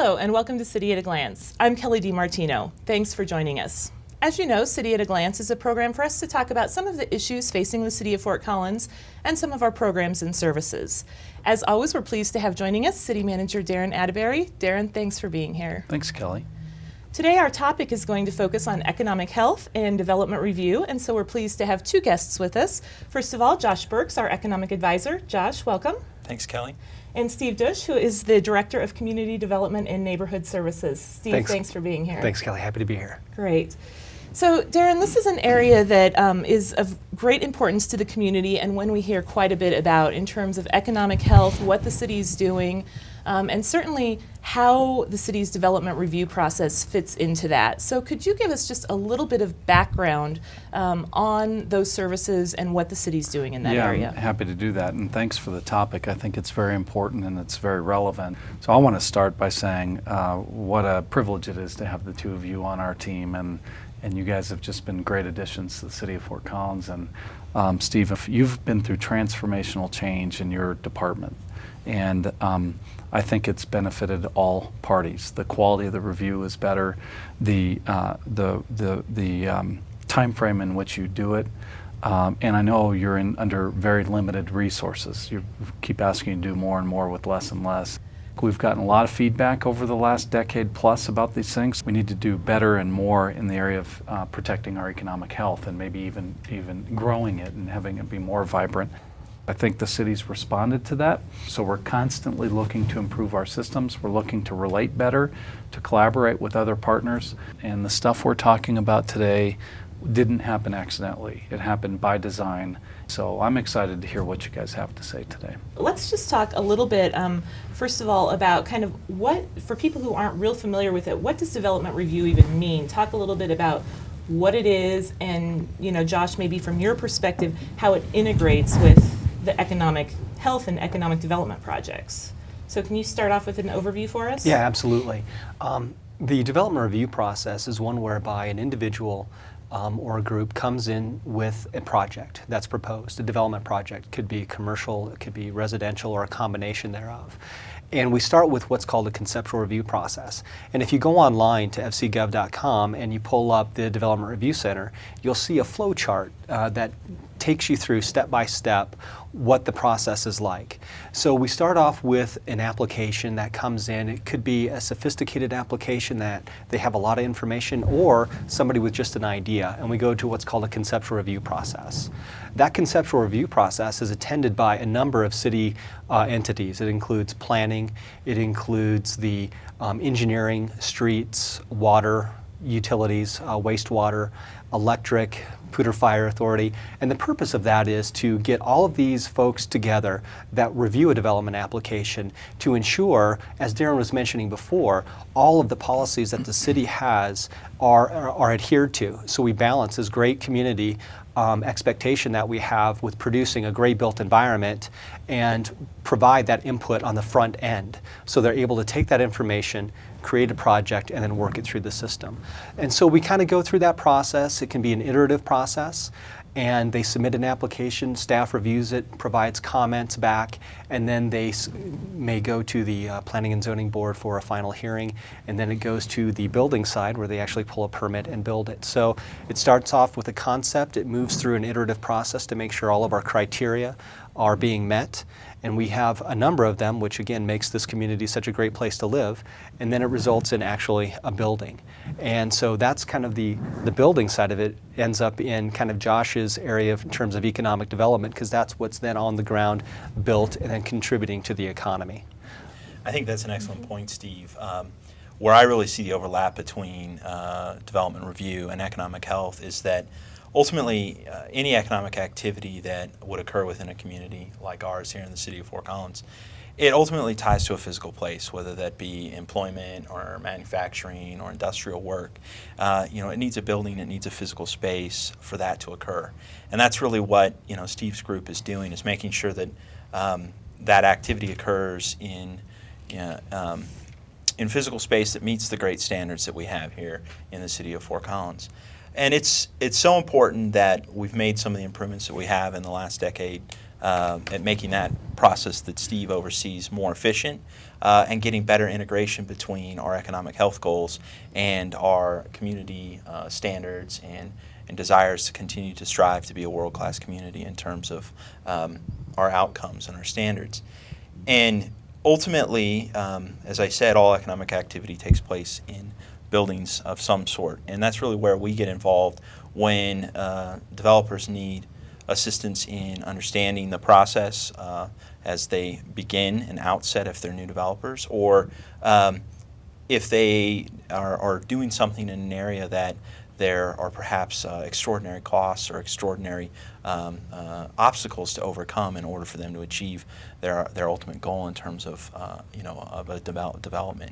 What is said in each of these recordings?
Hello, and welcome to City at a Glance. I'm Kelly DiMartino. Thanks for joining us. As you know, City at a Glance is a program for us to talk about some of the issues facing the City of Fort Collins and some of our programs and services. As always, we're pleased to have joining us City Manager Darren Atterbury. Darren, thanks for being here. Thanks, Kelly. Today, our topic is going to focus on economic health and development review, and so we're pleased to have two guests with us. First of all, Josh Burks, our economic advisor. Josh, welcome. Thanks, Kelly. And Steve Dush, who is the Director of Community Development and Neighborhood Services. Steve, thanks for being here. Thanks, Kelly. Happy to be here. Great. So, Darren, this is an area that is of great importance to the community and one we hear quite a bit about in terms of economic health, what the city's doing, and certainly how the city's development review process fits into that. So could you give us just a little bit of background on those services and what the city's doing in that area? Yeah, I'm happy to do that, and thanks for the topic. I think it's very important and it's very relevant. So I want to start by saying what a privilege it is to have the two of you on our team, and you guys have just been great additions to the City of Fort Collins. And Steve, you've been through transformational change in your department, and I think it's benefited all parties. The quality of the review is better. The time frame in which you do it, and I know you're under very limited resources. You keep asking to do more and more with less and less. We've gotten a lot of feedback over the last decade plus about these things. We need to do better and more in the area of protecting our economic health and maybe even growing it and having it be more vibrant. I think the city's responded to that, so we're constantly looking to improve our systems. We're looking to relate better, to collaborate with other partners, and the stuff we're talking about today didn't happen accidentally. It happened by design. So I'm excited to hear what you guys have to say today. Let's just talk a little bit, first of all, about kind of what, for people who aren't real familiar with it, what does development review even mean? Talk a little bit about what it is and, you know, Josh, maybe from your perspective, how it integrates with the economic health and economic development projects. So can you start off with an overview for us? Yeah, absolutely. The development review process is one whereby an individual or a group comes in with a project that's proposed. A development project could be commercial, it could be residential, or a combination thereof. And we start with what's called a conceptual review process. And if you go online to fcgov.com and you pull up the Development Review Center, you'll see a flow chart that takes you through step by step what the process is like. So we start off with an application that comes in. It could be a sophisticated application that they have a lot of information, or somebody with just an idea, and we go to what's called a conceptual review process. That conceptual review process is attended by a number of city entities. It includes planning, it includes the engineering, streets, water, utilities, wastewater, electric, Poudre Fire Authority, and the purpose of that is to get all of these folks together that review a development application to ensure, as Darren was mentioning before, all of the policies that the city has are adhered to. So we balance this great community expectation that we have with producing a great built environment and provide that input on the front end. So they're able to take that information, create a project, and then work it through the system. And so we kind of go through that process. It can be an iterative process, and they submit an application, staff reviews it, provides comments back, and then they may go to the Planning and Zoning Board for a final hearing, and then it goes to the building side where they actually pull a permit and build it. So it starts off with a concept, it moves through an iterative process to make sure all of our criteria are being met, and we have a number of them, which again makes this community such a great place to live, and then it results in actually a building. And so that's kind of the building side of it ends up in kind of Josh's area in terms of economic development, because that's what's then on the ground built and then contributing to the economy. I think that's an excellent point, Steve. Where I really see the overlap between development review and economic health is that ultimately, any economic activity that would occur within a community like ours here in the City of Fort Collins, it ultimately ties to a physical place, whether that be employment or manufacturing or industrial work. It needs a building, it needs a physical space for that to occur. And that's really what Steve's group is doing, is making sure that that activity occurs in physical space that meets the great standards that we have here in the City of Fort Collins. And it's so important that we've made some of the improvements that we have in the last decade at making that process that Steve oversees more efficient, and getting better integration between our economic health goals and our community standards and desires to continue to strive to be a world-class community in terms of our outcomes and our standards. And ultimately, as I said, all economic activity takes place in buildings of some sort, and that's really where we get involved when developers need assistance in understanding the process as they begin and outset if they're new developers, or if they are doing something in an area that there are perhaps extraordinary costs or extraordinary obstacles to overcome in order for them to achieve their ultimate goal in terms of of a development.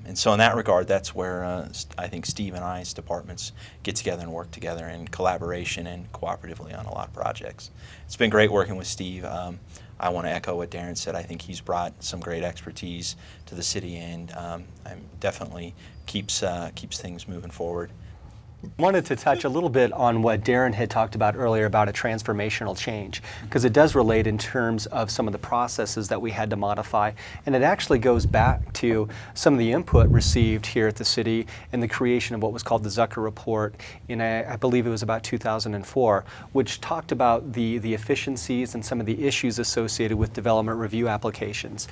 And so in that regard, that's where I think Steve and I's departments get together and work together in collaboration and cooperatively on a lot of projects. It's been great working with Steve. I want to echo what Darren said. I think he's brought some great expertise to the city, and definitely keeps things moving forward. Wanted to touch a little bit on what Darren had talked about earlier about a transformational change, because it does relate in terms of some of the processes that we had to modify, and it actually goes back to some of the input received here at the city in the creation of what was called the Zucker Report in, I believe it was about 2004, which talked about the efficiencies and some of the issues associated with development review applications.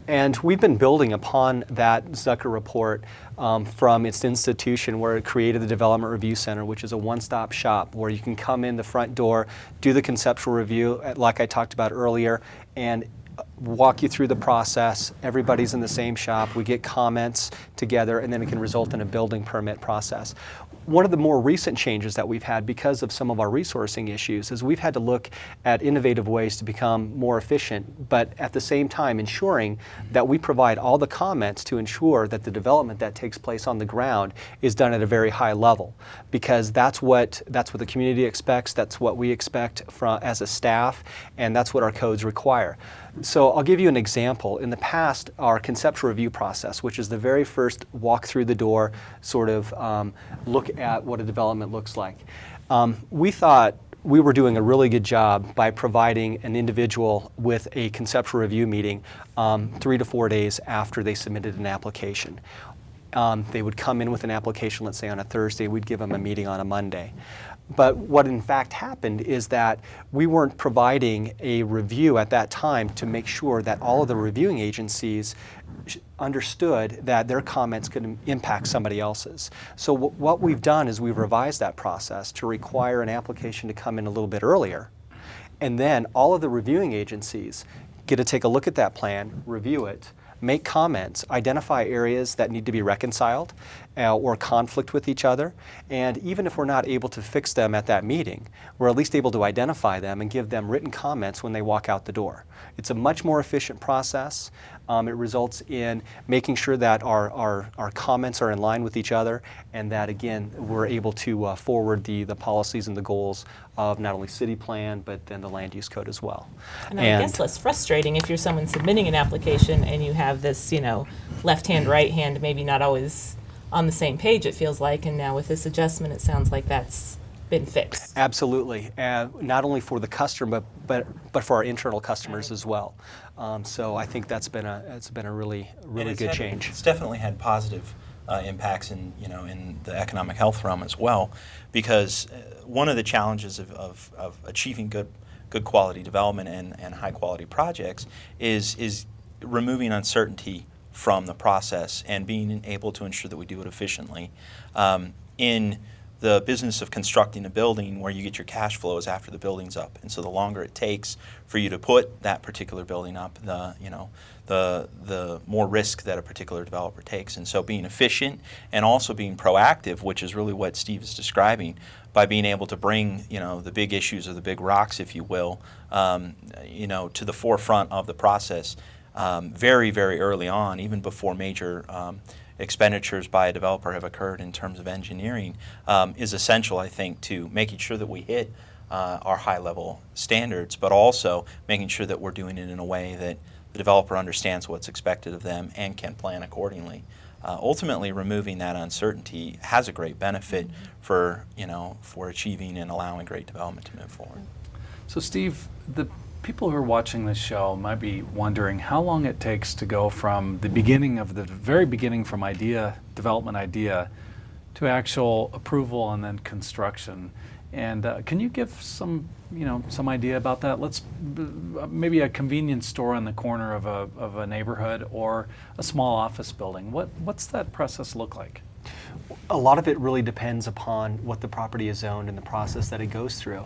And we've been building upon that Zucker Report from its institution, where it created the Development Review Center, which is a one-stop shop where you can come in the front door, do the conceptual review, like I talked about earlier, and walk you through the process. Everybody's in the same shop. We get comments together, and then it can result in a building permit process. One of the more recent changes that we've had because of some of our resourcing issues is we've had to look at innovative ways to become more efficient, but at the same time ensuring that we provide all the comments to ensure that the development that takes place on the ground is done at a very high level, because that's what the community expects, that's what we expect as a staff, and that's what our codes require. So I'll give you an example. In the past, our conceptual review process, which is the very first walk through the door, sort of look at what a development looks like, we thought we were doing a really good job by providing an individual with a conceptual review meeting 3 to 4 days after they submitted an application. They would come in with an application, let's say on a Thursday, we'd give them a meeting on a Monday. But what in fact happened is that we weren't providing a review at that time to make sure that all of the reviewing agencies understood that their comments could impact somebody else's. So what we've done is we've revised that process to require an application to come in a little bit earlier. And then all of the reviewing agencies get to take a look at that plan, review it, make comments, identify areas that need to be reconciled or conflict with each other, and even if we're not able to fix them at that meeting, we're at least able to identify them and give them written comments when they walk out the door. It's a much more efficient process. It results in making sure that our comments are in line with each other, and that again we're able to forward the policies and the goals of not only city plan but then the land use code as well. And I guess less frustrating if you're someone submitting an application and you have this, left hand, right hand, maybe not always on the same page, it feels like, and now with this adjustment it sounds like that's been fixed. Absolutely, not only for the customer but for our internal customers as well. So I think it's been a really good change. It's definitely had positive impacts in the economic health realm as well, because one of the challenges of achieving good quality development and high quality projects is removing uncertainty from the process and being able to ensure that we do it efficiently. In the business of constructing a building, where you get your cash flows after the building's up, and so the longer it takes for you to put that particular building up, the more risk that a particular developer takes. And so being efficient and also being proactive, which is really what Steve is describing, by being able to bring the big issues or the big rocks, if you will, to the forefront of the process very, very early on, even before major expenditures by a developer have occurred in terms of engineering, is essential, I think, to making sure that we hit our high-level standards, but also making sure that we're doing it in a way that the developer understands what's expected of them and can plan accordingly. Ultimately, removing that uncertainty has a great benefit for achieving and allowing great development to move forward. So Steve, the People who are watching this show might be wondering how long it takes to go from the beginning of the very beginning, from development idea, to actual approval and then construction. And can you give some idea about that? Maybe a convenience store on the corner of a neighborhood or a small office building. What's that process look like? A lot of it really depends upon what the property is zoned and the process that it goes through.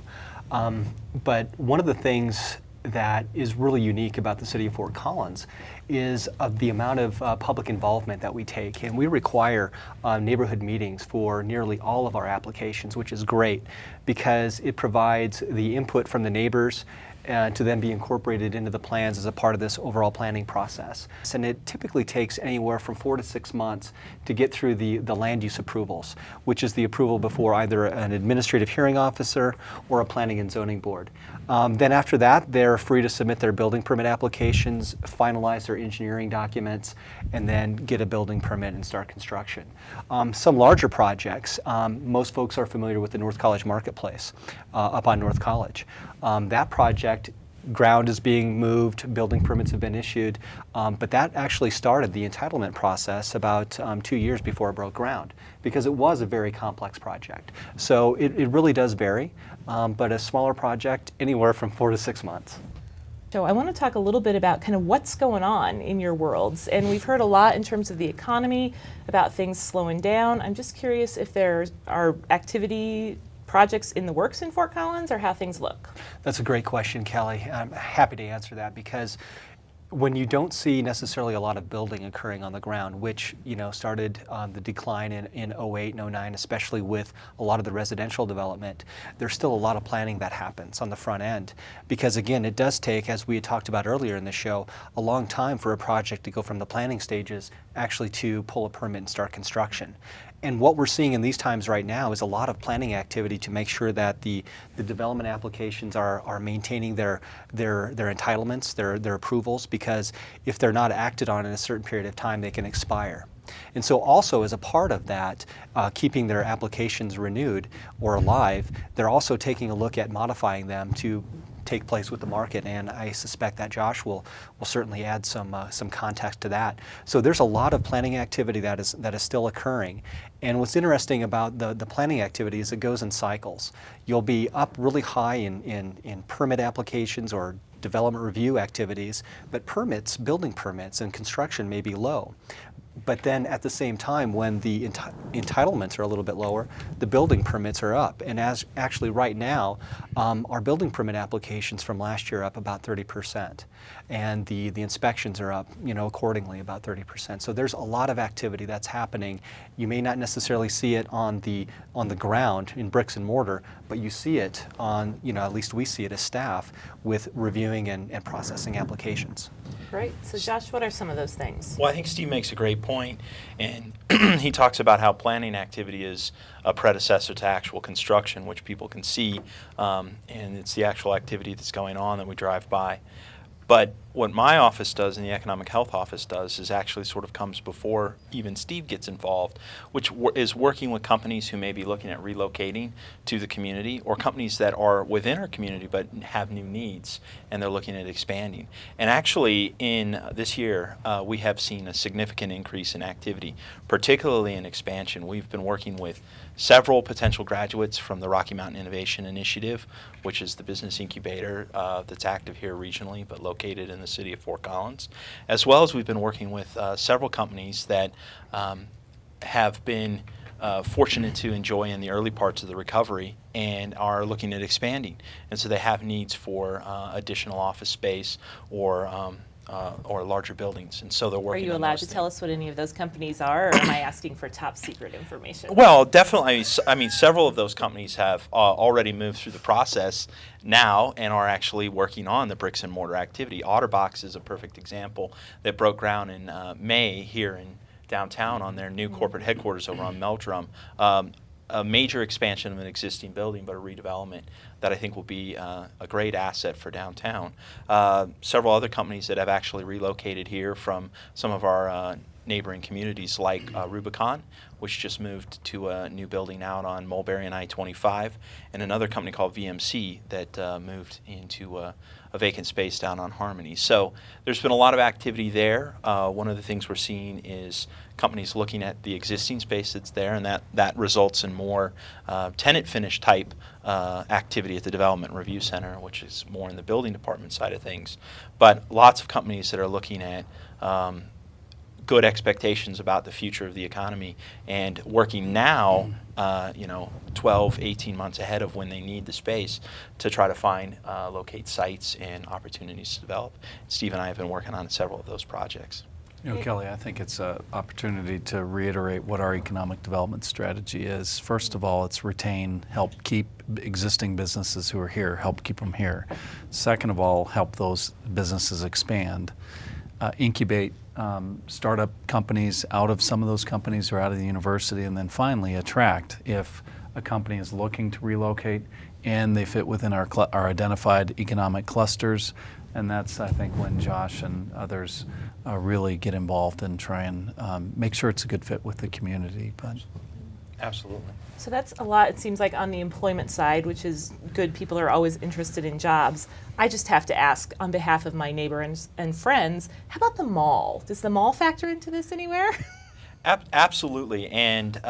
But one of the things that is really unique about the city of Fort Collins is the amount of public involvement that we take. And we require neighborhood meetings for nearly all of our applications, which is great because it provides the input from the neighbors to then be incorporated into the plans as a part of this overall planning process. And it typically takes anywhere from 4 to 6 months to get through the land use approvals, which is the approval before either an administrative hearing officer or a planning and zoning board. Then after that, they're free to submit their building permit applications, finalize their engineering documents, and then get a building permit and start construction. Some larger projects, most folks are familiar with the North College Marketplace up on North College. That project, ground is being moved, building permits have been issued, but that actually started the entitlement process about 2 years before it broke ground because it was a very complex project. So it really does vary, but a smaller project, anywhere from 4 to 6 months. So I want to talk a little bit about kind of what's going on in your worlds. And we've heard a lot in terms of the economy, about things slowing down. I'm just curious if there are projects in the works in Fort Collins or how things look. That's a great question, Kelly. I'm happy to answer that because when you don't see necessarily a lot of building occurring on the ground, which started on the decline in 08 and 09, especially with a lot of the residential development, there's still a lot of planning that happens on the front end. Because again, it does take, as we had talked about earlier in the show, a long time for a project to go from the planning stages actually to pull a permit and start construction. And what we're seeing in these times right now is a lot of planning activity to make sure that the development applications are maintaining their entitlements, their approvals, because if they're not acted on in a certain period of time, they can expire. And so also as a part of that, keeping their applications renewed or alive, they're also taking a look at modifying them to take place with the market, and I suspect that Josh will certainly add some context to that. So there's a lot of planning activity that is still occurring, and what's interesting about the planning activity is it goes in cycles. You'll be up really high in permit applications or development review activities, but building permits and construction may be low. But then at the same time, when the entitlements are a little bit lower, the building permits are up. And as actually right now, our building permit applications from last year are up about 30%. And the inspections are up, accordingly about 30%. So there's a lot of activity that's happening. You may not necessarily see it on the ground in bricks and mortar, but you see it on, at least we see it as staff with reviewing and processing applications. Great. So Josh, what are some of those things? Well, I think Steve makes a great point, and he talks about how planning activity is a predecessor to actual construction, which people can see, and it's the actual activity that's going on that we drive by. But what my office does and the Economic Health Office does is actually sort of comes before even Steve gets involved, which is working with companies who may be looking at relocating to the community or companies that are within our community but have new needs and they're looking at expanding. And actually in this year, we have seen a significant increase in activity, particularly in expansion. We've been working with several potential graduates from the Rocky Mountain Innovation Initiative, which is the business incubator that's active here regionally but located in the city of Fort Collins, as well as we've been working with several companies that have been fortunate to enjoy in the early parts of the recovery and are looking at expanding. And so they have needs for additional office space or larger buildings, and so they're working. Are you on allowed those to things. tell us what any of those companies are, or am I asking for top secret information? Well, definitely. I mean, several of those companies have already moved through the process now and are actually working on the bricks and mortar activity. Otterbox is a perfect example that broke ground in May here in downtown on their new corporate headquarters over on Meldrum. A major expansion of an existing building, but a redevelopment that I think will be a great asset for downtown. Several other companies that have actually relocated here from some of our neighboring communities like Rubicon, which just moved to a new building out on Mulberry and I-25, and another company called VMC that moved into a vacant space down on Harmony. So there's been a lot of activity there. One of the things we're seeing is companies looking at the existing space that's there, and that results in more tenant finish type activity at the Development Review Center, which is more in the building department side of things. But lots of companies that are looking at good expectations about the future of the economy and working now, 12, 18 months ahead of when they need the space to try to find, locate sites and opportunities to develop. Steve and I have been working on several of those projects. Kelly, I think it's an opportunity to reiterate what our economic development strategy is. First of all, it's retain, help keep existing businesses who are here, help keep them here. Second of all, help those businesses expand. Incubate startup companies out of some of those companies or out of the university, and then finally attract if a company is looking to relocate and they fit within our identified economic clusters. And that's, I think, when Josh and others really get involved and try and make sure it's a good fit with the community. But Absolutely. So that's a lot, it seems like, on the employment side, which is good. People are always interested in jobs. I just have to ask, on behalf of my neighbor and friends, how about the mall? Does the mall factor into this anywhere? Absolutely, and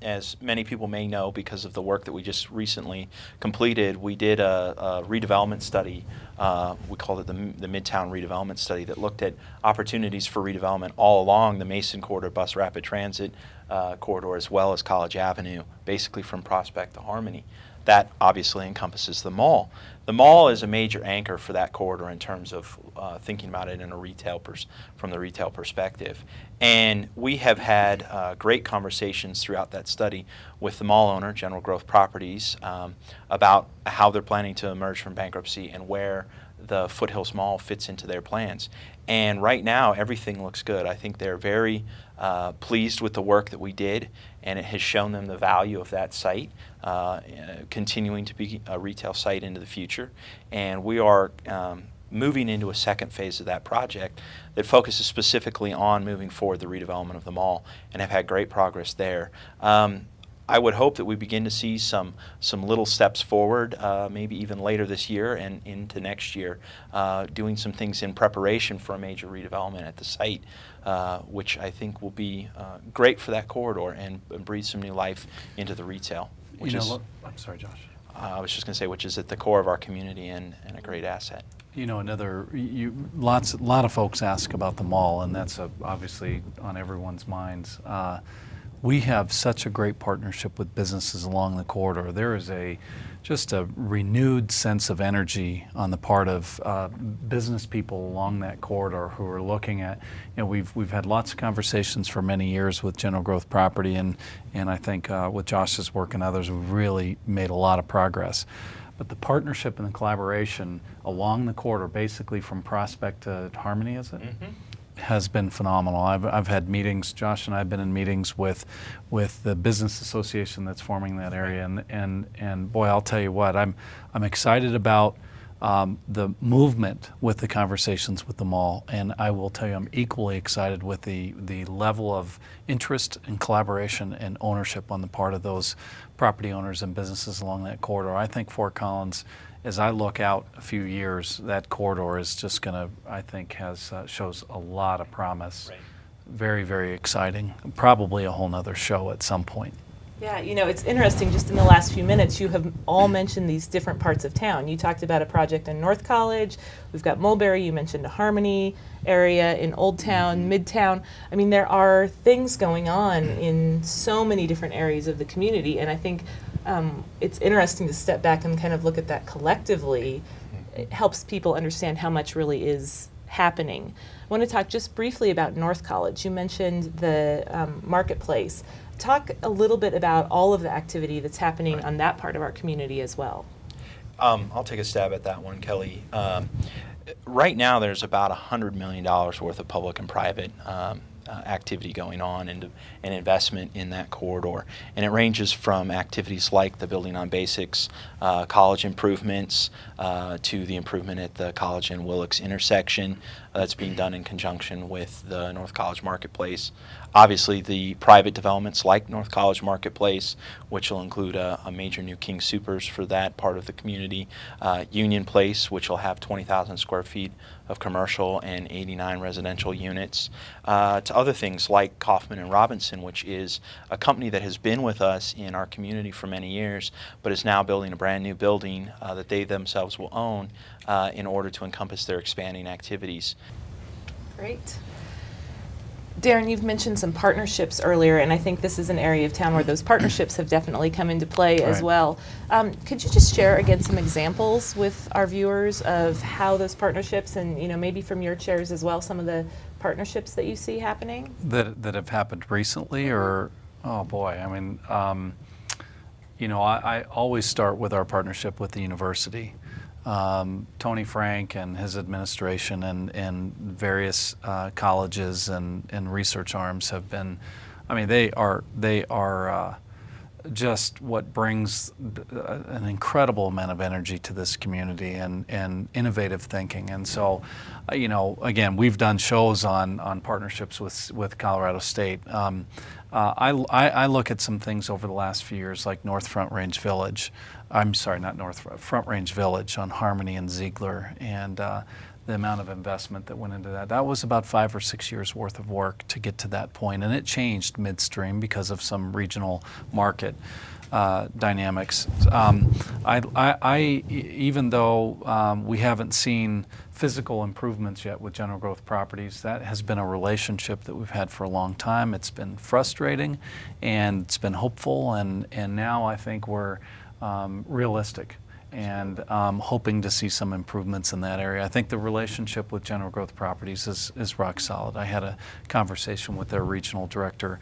as many people may know, because of the work that we just recently completed, we did a redevelopment study. We called it the Midtown Redevelopment Study that looked at opportunities for redevelopment all along the Mason Corridor bus rapid transit corridor, as well as College Avenue, basically from Prospect to Harmony. That obviously encompasses the mall. The mall is a major anchor for that corridor in terms of thinking about it in a from the retail perspective. And we have had great conversations throughout that study with the mall owner, General Growth Properties, about how they're planning to emerge from bankruptcy and where the Foothills Mall fits into their plans. And right now, everything looks good. I think they're very pleased with the work that we did, and it has shown them the value of that site, continuing to be a retail site into the future. And we are moving into a second phase of that project that focuses specifically on moving forward the redevelopment of the mall, and have had great progress there. I would hope that we begin to see some little steps forward, maybe even later this year and into next year, doing some things in preparation for a major redevelopment at the site, which I think will be great for that corridor and breathe some new life into the retail. Which is, I'm sorry, Josh. I was just going to say, which is at the core of our community and a great asset. Lot of folks ask about the mall, and that's obviously on everyone's minds. We have such a great partnership with businesses along the corridor. There is just a renewed sense of energy on the part of business people along that corridor who are looking at, we've had lots of conversations for many years with General Growth Property, and I think with Josh's work and others, we've really made a lot of progress. But the partnership and the collaboration along the corridor, basically from Prospect to Harmony, is it? Mm-hmm. Has been phenomenal. I've had meetings. Josh and I have been in meetings with the business association that's forming that area, and boy, I'll tell you what, I'm excited about the movement with the conversations with the mall, and I will tell you, I'm equally excited with the level of interest and collaboration and ownership on the part of those property owners and businesses along that corridor. I think Fort Collins, as I look out a few years, that corridor is just going to, I think, shows a lot of promise. Right. Very, very exciting. Probably a whole nother show at some point. Yeah, it's interesting, just in the last few minutes, you have all mentioned these different parts of town. You talked about a project in North College, we've got Mulberry, you mentioned a Harmony area in Old Town, Midtown. I mean, there are things going on in so many different areas of the community, and I think it's interesting to step back and kind of look at that collectively. It helps people understand how much really is happening. I want to talk just briefly about North College. You mentioned the marketplace. Talk a little bit about all of the activity that's happening on that part of our community as well. I'll take a stab at that one, Kelly. Right now, there's about $100 million worth of public and private activity going on and investment in that corridor. And it ranges from activities like the Building on Basics, college improvements, to the improvement at the College and Willix intersection that's being done in conjunction with the North College Marketplace. Obviously, the private developments like North College Marketplace, which will include a major new King Soopers for that part of the community, Union Place, which will have 20,000 square feet of commercial and 89 residential units, to other things like Kaufman and Robinson, which is a company that has been with us in our community for many years, but is now building a brand new building that they themselves will own in order to encompass their expanding activities. Great. Darren, you've mentioned some partnerships earlier, and I think this is an area of town where those partnerships have definitely come into play as Right. well. Could you just share again some examples with our viewers of how those partnerships, and maybe from your chairs as well, some of the partnerships that you see happening? That have happened recently, or oh boy, I mean, I always start with our partnership with the university. Tony Frank and his administration and various colleges and research arms have been, I mean, they are just what brings an incredible amount of energy to this community and innovative thinking. And so, again, we've done shows on partnerships with Colorado State. I look at some things over the last few years, like North Front Range Village. I'm sorry, not Front Range Village on Harmony and Ziegler, and the amount of investment that went into that. That was about 5 or 6 years worth of work to get to that point, and it changed midstream because of some regional market dynamics. Even though we haven't seen physical improvements yet with General Growth Properties, that has been a relationship that we've had for a long time. It's been frustrating and it's been hopeful, and now I think we're realistic and hoping to see some improvements in that area. I think the relationship with General Growth Properties is rock solid. I had a conversation with their regional director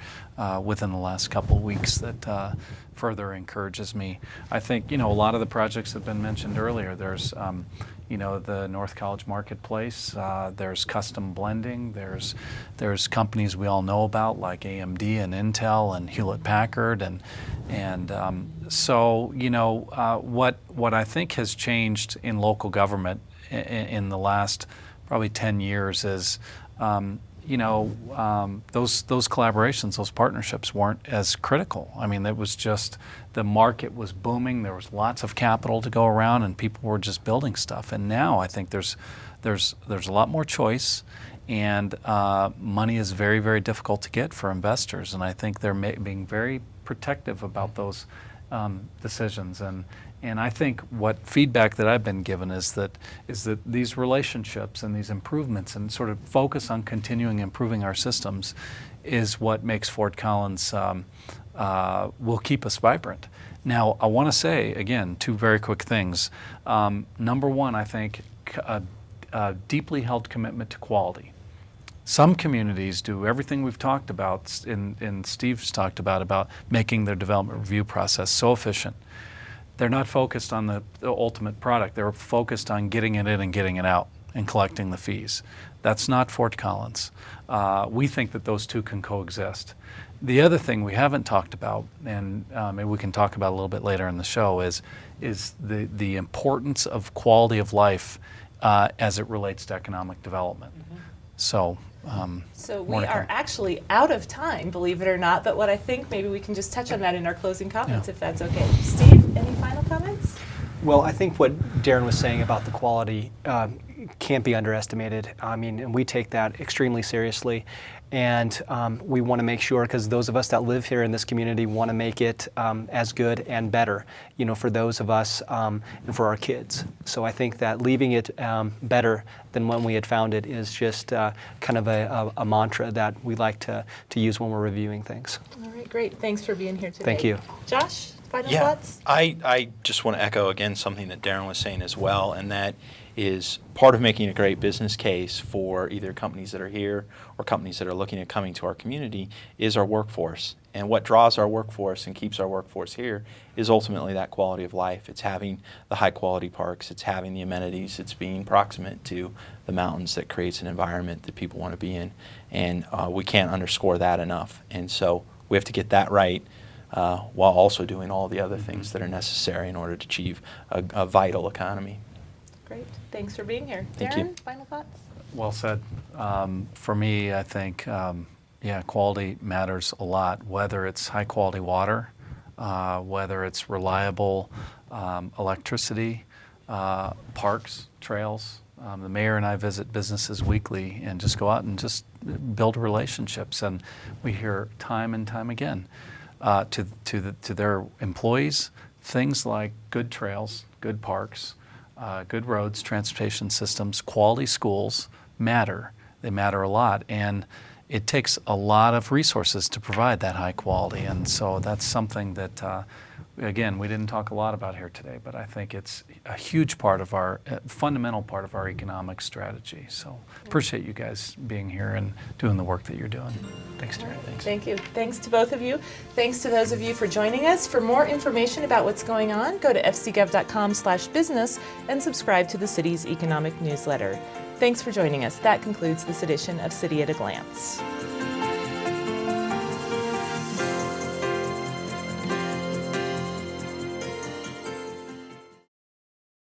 within the last couple of weeks that further encourages me. I think, a lot of the projects have been mentioned earlier. There's, the North College Marketplace, there's custom blending, there's companies we all know about like AMD and Intel and Hewlett Packard, and so, what I think has changed in local government in the last probably 10 years is, those collaborations, those partnerships weren't as critical. I mean, it was just the market was booming. There was lots of capital to go around, and people were just building stuff. And now I think there's a lot more choice, and money is very, very difficult to get for investors. And I think they're being very protective about those decisions. And I think what feedback that I've been given is that these relationships and these improvements and sort of focus on continuing improving our systems is what makes Fort Collins will keep us vibrant. Now, I want to say again 2 very quick things. Number one, I think a deeply held commitment to quality. Some communities do everything we've talked about, and Steve's talked about making their development review process so efficient. They're not focused on the ultimate product. They're focused on getting it in and getting it out and collecting the fees. That's not Fort Collins. We think that those two can coexist. The other thing we haven't talked about, and maybe we can talk about a little bit later in the show, is the importance of quality of life as it relates to economic development. Mm-hmm. So we are actually out of time, believe it or not, but what I think maybe we can just touch on that in our closing comments, if that's okay. Steve, any final comments? Well, I think what Darren was saying about the quality can't be underestimated. I mean, and we take that extremely seriously. And we want to make sure, because those of us that live here in this community want to make it as good and better, for those of us and for our kids. So I think that leaving it better than when we had found it is just kind of a mantra that we like to use when we're reviewing things. All right, great. Thanks for being here today. Thank you. Josh, final Yeah, thoughts? I just want to echo again something that Darren was saying as well, and that is part of making a great business case for either companies that are here or companies that are looking at coming to our community is our workforce. And what draws our workforce and keeps our workforce here is ultimately that quality of life. It's having the high quality parks, it's having the amenities, it's being proximate to the mountains that creates an environment that people want to be in. And we can't underscore that enough. And so we have to get that right while also doing all the other things that are necessary in order to achieve a vital economy. Great. Thanks for being here. Thank Darren, you. final thoughts? Well said. For me, I think, yeah, quality matters a lot, whether it's high quality water, whether it's reliable electricity, parks, trails. The mayor and I visit businesses weekly and just go out and just build relationships. And we hear time and time again to their employees things like good trails, good parks, good roads, transportation systems, quality schools matter. They matter a lot. And it takes a lot of resources to provide that high quality. And so that's something that, again, we didn't talk a lot about here today, but I think it's a huge part of our, fundamental part of our economic strategy. So appreciate you guys being here and doing the work that you're doing. Thanks, Terry. Thanks. Thank you. Thanks to both of you. Thanks to those of you for joining us. For more information about what's going on, go to fcgov.com/business and subscribe to the city's economic newsletter. Thanks for joining us. That concludes this edition of City at a Glance.